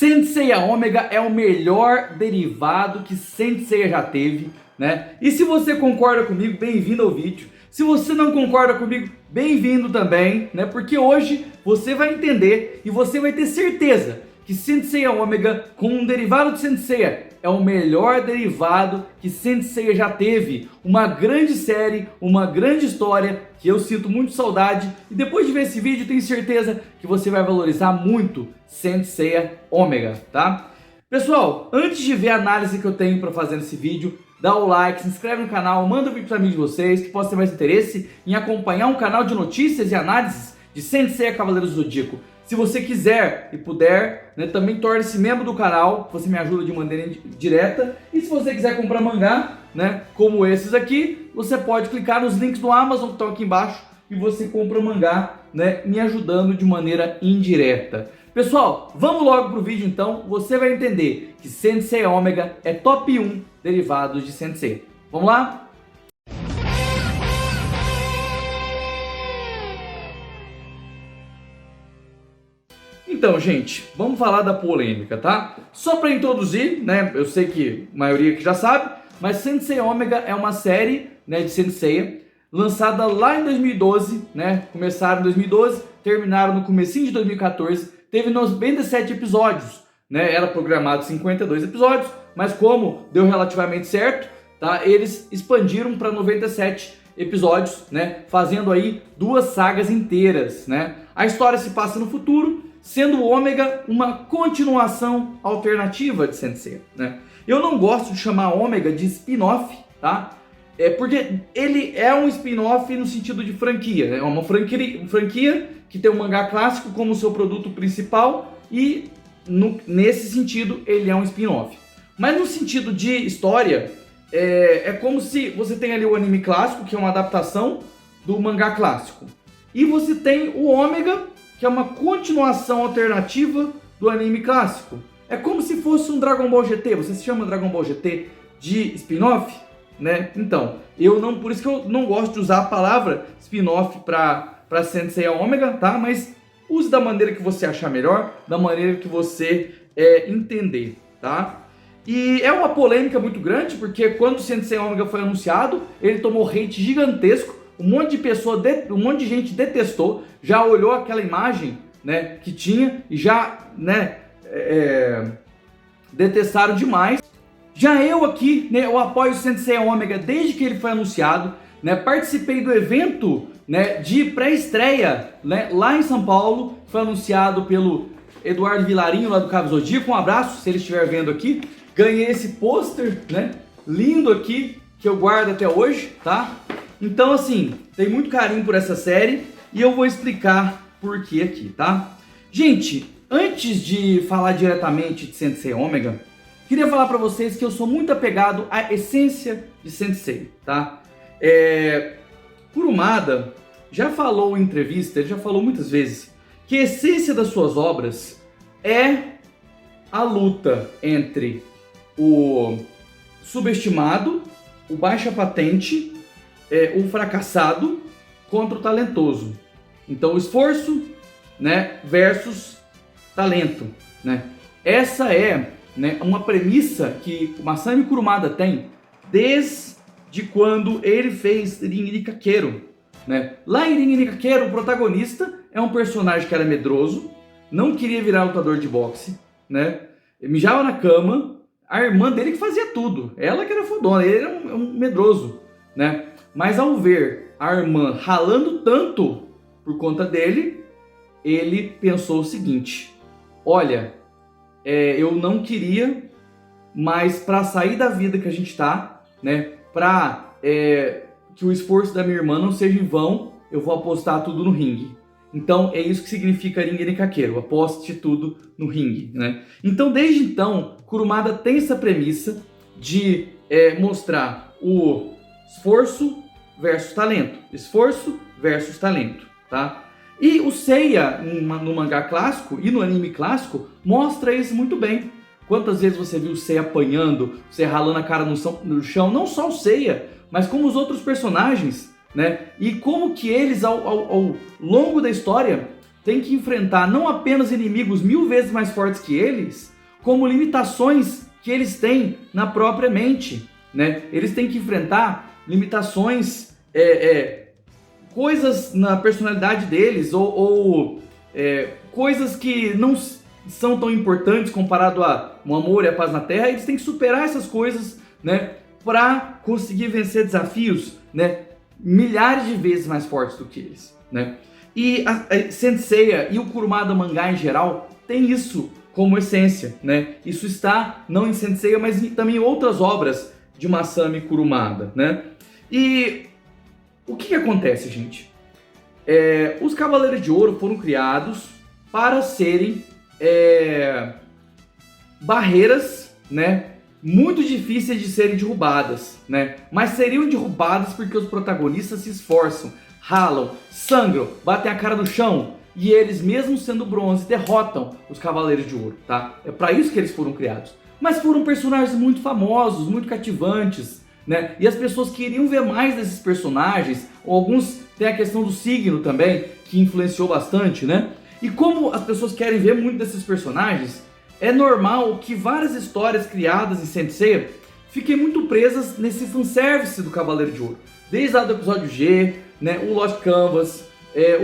Saint Seiya Ômega é o melhor derivado que Saint Seiya já teve, né? E se você concorda comigo, bem-vindo ao vídeo. Se você não concorda comigo, bem-vindo também, né? Porque hoje você vai entender e você vai ter certeza que Saint Seiya Ômega com um derivado de Saint Seiya é o melhor derivado que Saint Seiya já teve. Uma grande série, uma grande história que eu sinto muito saudade. E depois de ver esse vídeo, tenho certeza que você vai valorizar muito Saint Seiya Ômega, tá? Pessoal, antes de ver a análise que eu tenho para fazer nesse vídeo, dá o like, se inscreve no canal, manda um vídeo para amigos de vocês que possam ter mais interesse em acompanhar um canal de notícias e análises de Saint Seiya Cavaleiros do Zodíaco. Se você quiser e puder, né, também torne-se membro do canal, você me ajuda de maneira direta. E se você quiser comprar mangá, né, como esses aqui, você pode clicar nos links do Amazon que estão aqui embaixo e você compra o mangá, né, me ajudando de maneira indireta. Pessoal, vamos logo pro vídeo então, você vai entender que Saint Seiya Ômega é top 1 derivados de Saint Seiya. Vamos lá? Então, gente, vamos falar da polêmica, tá? Só para introduzir, né, eu sei que a maioria que já sabe, mas Saint Seiya Ômega é uma série, né, de Saint Seiya, lançada lá em 2012, né, começaram em 2012, terminaram no comecinho de 2014, teve 97 episódios, né, era programado 52 episódios, mas como deu relativamente certo, tá, eles expandiram para 97 episódios, né, fazendo aí 2 sagas inteiras, né. A história se passa no futuro, sendo o Ômega uma continuação alternativa de Saint Seiya, né? Eu não gosto de chamar Ômega de spin-off, tá? Porque ele é um spin-off no sentido de franquia, né? É uma franquia que tem o mangá clássico como seu produto principal e nesse sentido ele é um spin-off. Mas no sentido de história, é como se você tem ali o anime clássico, que é uma adaptação do mangá clássico, e você tem o Ômega, que é uma continuação alternativa do anime clássico. É como se fosse um Dragon Ball GT. Você se chama Dragon Ball GT de spin-off, né? Então, por isso que eu não gosto de usar a palavra spin-off para Saint Seiya Ômega, tá? Mas use da maneira que você achar melhor, da maneira que você entender, tá? E é uma polêmica muito grande, porque quando o Saint Seiya Ômega foi anunciado, ele tomou hate gigantesco. Um monte de gente detestou, já olhou aquela imagem, né, que tinha e já, né, detestaram demais. Já eu aqui, né, eu apoio o Saint Seiya Ômega desde que ele foi anunciado, né, participei do evento, né, de pré-estreia, né, lá em São Paulo, foi anunciado pelo Eduardo Vilarinho lá do Cabo Zodíaco, um abraço se ele estiver vendo aqui. Ganhei esse pôster, né, lindo aqui, que eu guardo até hoje, tá? Então, assim, tem muito carinho por essa série e eu vou explicar por que aqui, tá? Gente, antes de falar diretamente de Saint Seiya Ômega, queria falar pra vocês que eu sou muito apegado à essência de Saint Seiya, tá? Kurumada já falou em entrevista, ele já falou muitas vezes, que a essência das suas obras é a luta entre o subestimado, o baixa patente, o fracassado contra o talentoso. Então, o esforço, né, versus talento, né? Essa é, né, uma premissa que o Masami Kurumada tem desde quando ele fez Rin Nikakero, né? Lá em Rin Nikakero, o protagonista é um personagem que era medroso, não queria virar lutador de boxe, né? Mijava na cama, a irmã dele que fazia tudo, ela que era fodona, ele era um medroso, né? Mas ao ver a irmã ralando tanto por conta dele, ele pensou o seguinte: olha, eu não queria, mas para sair da vida que a gente tá, né, para que o esforço da minha irmã não seja em vão, eu vou apostar tudo no ringue. Então é isso que significa Rin Nikakero, aposte tudo no ringue, né? Então desde então, Kurumada tem essa premissa de mostrar o esforço versus talento, esforço versus talento, tá? E o Seiya no mangá clássico e no anime clássico mostra isso muito bem. Quantas vezes você viu o Seiya apanhando, o Seiya ralando a cara no chão, não só o Seiya, mas como os outros personagens, né? E como que eles ao longo da história têm que enfrentar não apenas inimigos 1000 vezes mais fortes que eles, como limitações que eles têm na própria mente, né? Eles têm que enfrentar limitações, coisas na personalidade deles ou coisas que não são tão importantes comparado a um amor e a paz na Terra. Eles têm que superar essas coisas, né, para conseguir vencer desafios, né, milhares de vezes mais fortes do que eles, né? E a Saint Seiya e o Kurumada mangá em geral tem isso como essência, né? Isso está não em Saint Seiya, mas também em outras obras de Masami Kurumada, né? E o que acontece, gente? Os Cavaleiros de Ouro foram criados para serem barreiras, né, muito difíceis de serem derrubadas, né? Mas seriam derrubadas porque os protagonistas se esforçam, ralam, sangram, batem a cara no chão e eles, mesmo sendo bronze, derrotam os Cavaleiros de Ouro, tá? É para isso que eles foram criados. Mas foram personagens muito famosos, muito cativantes, né? E as pessoas queriam ver mais desses personagens. Alguns têm a questão do signo também, que influenciou bastante, né? E como as pessoas querem ver muito desses personagens, é normal que várias histórias criadas em Saint Seiya fiquem muito presas nesse fanservice do Cavaleiro de Ouro. Desde lá do episódio G, né, o Lost Canvas,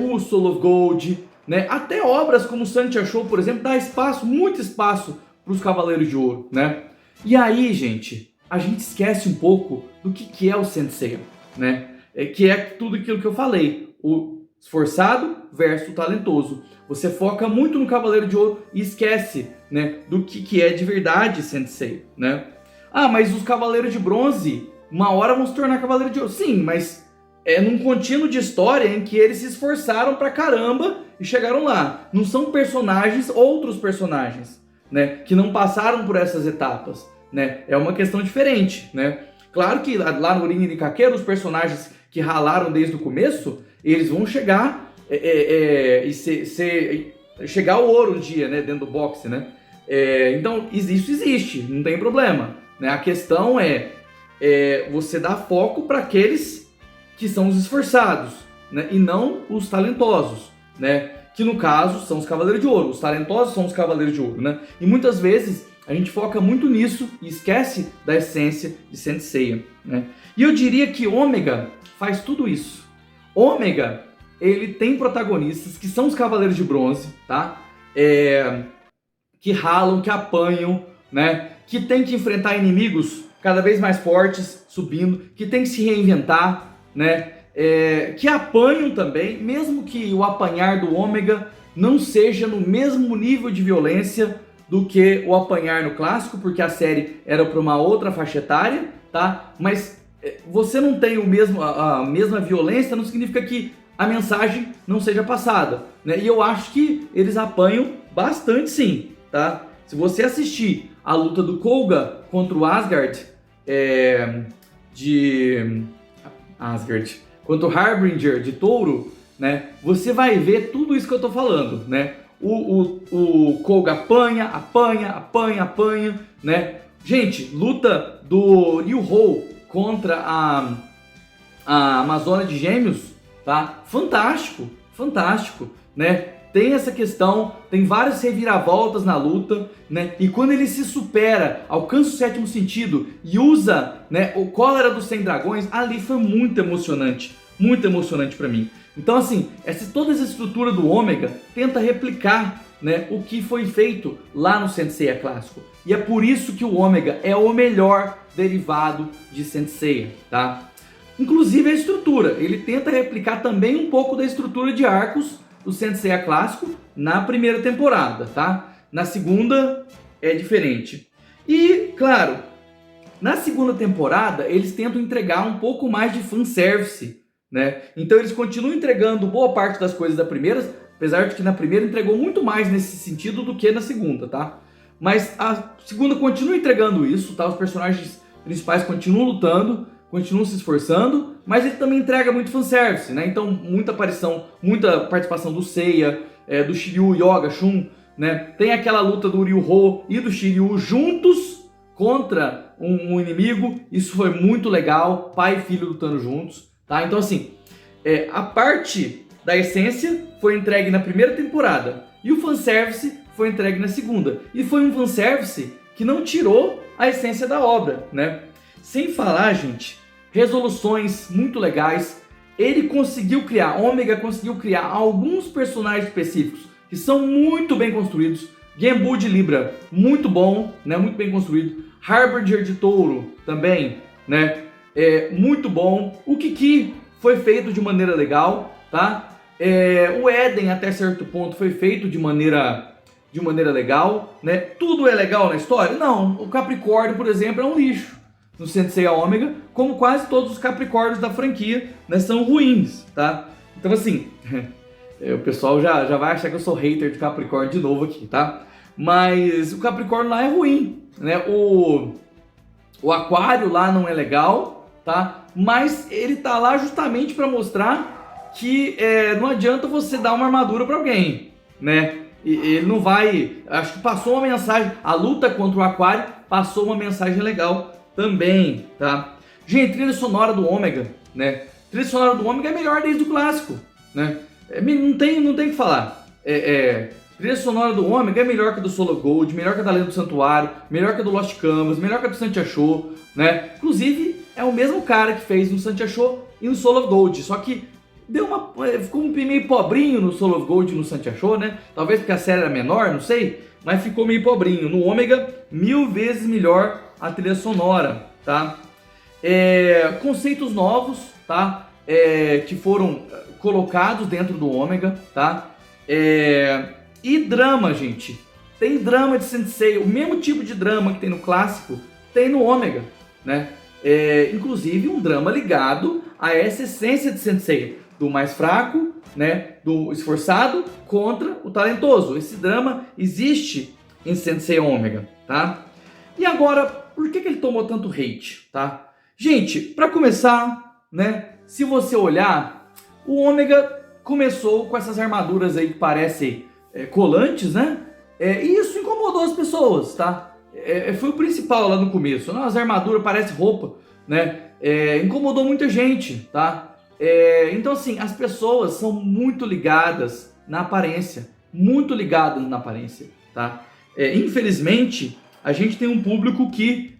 o Soul of Gold, né, até obras como Santia Show, por exemplo, dá espaço, muito espaço para os Cavaleiros de Ouro, né? E aí, gente, a gente esquece um pouco do que é o Saint Seiya, né? Que é tudo aquilo que eu falei, o esforçado versus o talentoso. Você foca muito no Cavaleiro de Ouro e esquece, né, do que é de verdade Saint Seiya, né? Ah, mas os Cavaleiros de Bronze, uma hora vão se tornar Cavaleiro de Ouro. Sim, mas num contínuo de história em que eles se esforçaram pra caramba e chegaram lá. Não são personagens, outros personagens, né, que não passaram por essas etapas, né? É uma questão diferente, né? Claro que lá no Rin Kakeru, os personagens que ralaram desde o começo, eles vão chegar chegar ao ouro um dia, né, dentro do boxe, né? Então isso existe, não tem problema, né? A questão você dar foco para aqueles que são os esforçados, né, e não os talentosos, né? Que no caso são os Cavaleiros de Ouro. Os talentosos são os Cavaleiros de Ouro, né? E muitas vezes a gente foca muito nisso e esquece da essência de Saint Seiya, né? E eu diria que Ômega faz tudo isso. Ômega, ele tem protagonistas que são os Cavaleiros de Bronze, tá? Que ralam, que apanham, né? Que tem que enfrentar inimigos cada vez mais fortes, subindo, que tem que se reinventar, né? Que apanham também, mesmo que o apanhar do Ômega não seja no mesmo nível de violência do que o apanhar no clássico, porque a série era para uma outra faixa etária, tá? Mas você não tem a mesma violência, não significa que a mensagem não seja passada, né? E eu acho que eles apanham bastante, sim, tá? Se você assistir a luta do Koga contra o Asgard, contra o Harbinger de Touro, né? Você vai ver tudo isso que eu tô falando, né? O Koga apanha, né? Gente, luta do Ryuhou contra a Amazônia de Gêmeos, tá? Fantástico, né? Tem essa questão, tem várias reviravoltas na luta, né? E quando ele se supera, alcança o sétimo sentido e usa, né, o Cólera dos 100 Dragões, ali foi muito emocionante pra mim. Então, assim, toda essa estrutura do Ômega tenta replicar, né, o que foi feito lá no Saint Seiya clássico. E é por isso que o Ômega é o melhor derivado de Saint Seiya, tá? Inclusive a estrutura, ele tenta replicar também um pouco da estrutura de arcos do Saint Seiya clássico na primeira temporada, tá? Na segunda é diferente. E, claro, na segunda temporada eles tentam entregar um pouco mais de fanservice, né? Então eles continuam entregando boa parte das coisas da primeira, apesar de que na primeira entregou muito mais nesse sentido do que na segunda, tá? Mas a segunda continua entregando isso, tá? Os personagens principais continuam lutando, continuam se esforçando, mas ele também entrega muito fanservice, né? Então muita participação do Seiya, do Shiryu, Yoga, Shun, né? Tem aquela luta do Ryuhou e do Shiryu juntos contra um inimigo, isso foi muito legal, pai e filho lutando juntos, tá? Então assim, a parte da essência foi entregue na primeira temporada e o fanservice foi entregue na segunda. E foi um fanservice que não tirou a essência da obra, né? Sem falar, gente, resoluções muito legais. Ele conseguiu criar, Ômega conseguiu criar alguns personagens específicos que são muito bem construídos. Genbu de Libra, muito bom, né? Muito bem construído. Harbinger de Touro também, né? Muito bom. O Kiki foi feito de maneira legal, tá? O Eden, até certo ponto, foi feito de maneira legal, né? Tudo é legal na história? Não. O Capricórnio, por exemplo, é um lixo no Sensei Ômega, como quase todos os Capricórnios da franquia, né, são ruins, tá? Então, assim, o pessoal já vai achar que eu sou hater de Capricórnio de novo aqui, tá? Mas o Capricórnio lá é ruim, né? O Aquário lá não é legal, tá? Mas ele tá lá justamente para mostrar que não adianta você dar uma armadura para alguém, né? Ele não vai... Acho que passou uma mensagem... A luta contra o Aquário passou uma mensagem legal também, tá? Gente, trilha sonora do Ômega, né? Trilha sonora do Ômega é melhor desde o clássico, né? Não tem o que falar. Trilha sonora do Ômega é melhor que a do Soul of Gold, melhor que a da Lenda do Santuário, melhor que a do Lost Canvas, melhor que a do Santia Show, né? Inclusive, é o mesmo cara que fez no Santia Show e no Soul of Gold, só que ficou meio pobrinho no Soul of Gold e no Santia Show, né? Talvez porque a série era menor, não sei, mas ficou meio pobrinho. No Ômega, 1000 vezes melhor a trilha sonora, tá? Conceitos novos, tá? Que foram colocados dentro do Ômega, tá? E drama, gente. Tem drama de Sensei, o mesmo tipo de drama que tem no clássico, tem no Ômega, né? Inclusive um drama ligado a essa essência de Sensei, do mais fraco, né? Do esforçado contra o talentoso. Esse drama existe em Sensei Ômega, tá? E agora, por que ele tomou tanto hate, tá? Gente, para começar, né? Se você olhar, o Ômega começou com essas armaduras aí que parecem colantes, né? E isso incomodou as pessoas, tá? Foi o principal lá no começo. Né? As armaduras parecem roupa, né? Incomodou muita gente, tá? Então, assim, as pessoas são muito ligadas na aparência. Muito ligadas na aparência, tá? Infelizmente, a gente tem um público que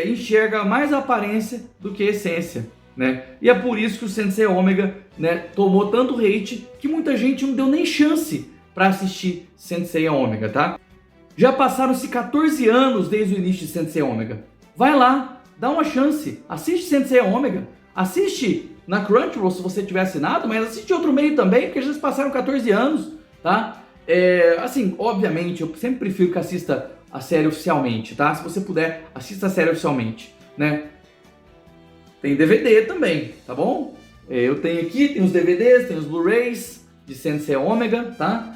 enxerga mais a aparência do que a essência, né? E é por isso que o Sensei Ômega, né, tomou tanto hate que muita gente não deu nem chance para assistir Sensei Ômega, tá? Já passaram-se 14 anos desde o início de Sensei Ômega. Vai lá, dá uma chance, assiste Sensei Ômega, assiste na Crunchyroll se você tiver assinado, mas assiste outro meio também, porque já se passaram 14 anos, tá? Assim, obviamente, eu sempre prefiro que assista a série oficialmente, tá? Se você puder, assista a série oficialmente, né? Tem DVD também, tá bom? Eu tenho aqui, tem os DVDs, tem os Blu-rays de Sensei Ômega, tá?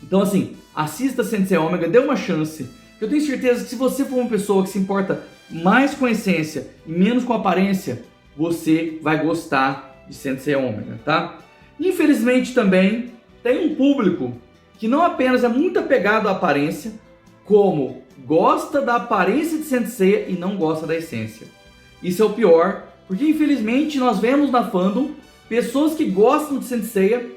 Então, assim, assista Sensei Ômega, dê uma chance. Eu tenho certeza que se você for uma pessoa que se importa mais com a essência e menos com a aparência, você vai gostar de Sensei Ômega, tá? Infelizmente também tem um público que não apenas é muito apegado à aparência, como gosta da aparência de Sensei e não gosta da essência. Isso é o pior, porque infelizmente nós vemos na fandom pessoas que gostam de Sensei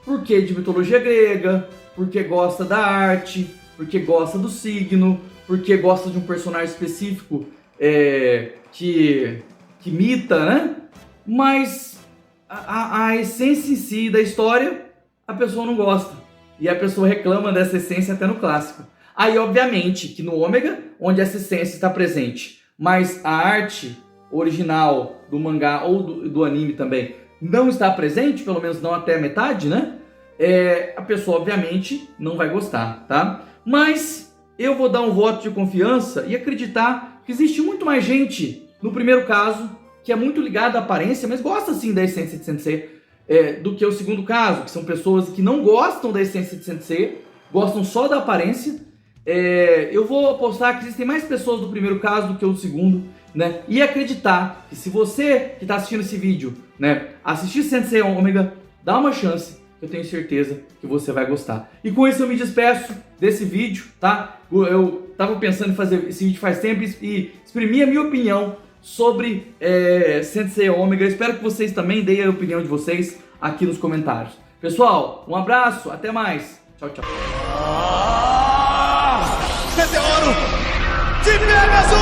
porque de mitologia grega, porque gosta da arte, porque gosta do signo, porque gosta de um personagem específico que imita, né? Mas a essência em si da história, a pessoa não gosta. E a pessoa reclama dessa essência até no clássico. Aí, obviamente, que no Ômega, onde essa essência está presente, mas a arte original do mangá ou do anime também não está presente, pelo menos não até a metade, né? A pessoa, obviamente, não vai gostar, tá? Mas eu vou dar um voto de confiança e acreditar que existe muito mais gente, no primeiro caso, que é muito ligada à aparência, mas gosta sim da essência de Sensei, do que o segundo caso, que são pessoas que não gostam da essência de Sensei, gostam só da aparência. Eu vou apostar que existem mais pessoas do primeiro caso do que o segundo, né? E acreditar que se você que está assistindo esse vídeo, né, assistir Sensei Ômega, dá uma chance, eu tenho certeza que você vai gostar. E com isso eu me despeço desse vídeo, tá? Eu tava pensando em fazer esse vídeo faz tempo e exprimir a minha opinião sobre Sensei Ômega. Espero que vocês também deem a opinião de vocês aqui nos comentários. Pessoal, um abraço, até mais. Tchau, tchau. Meteoro de Pegasus!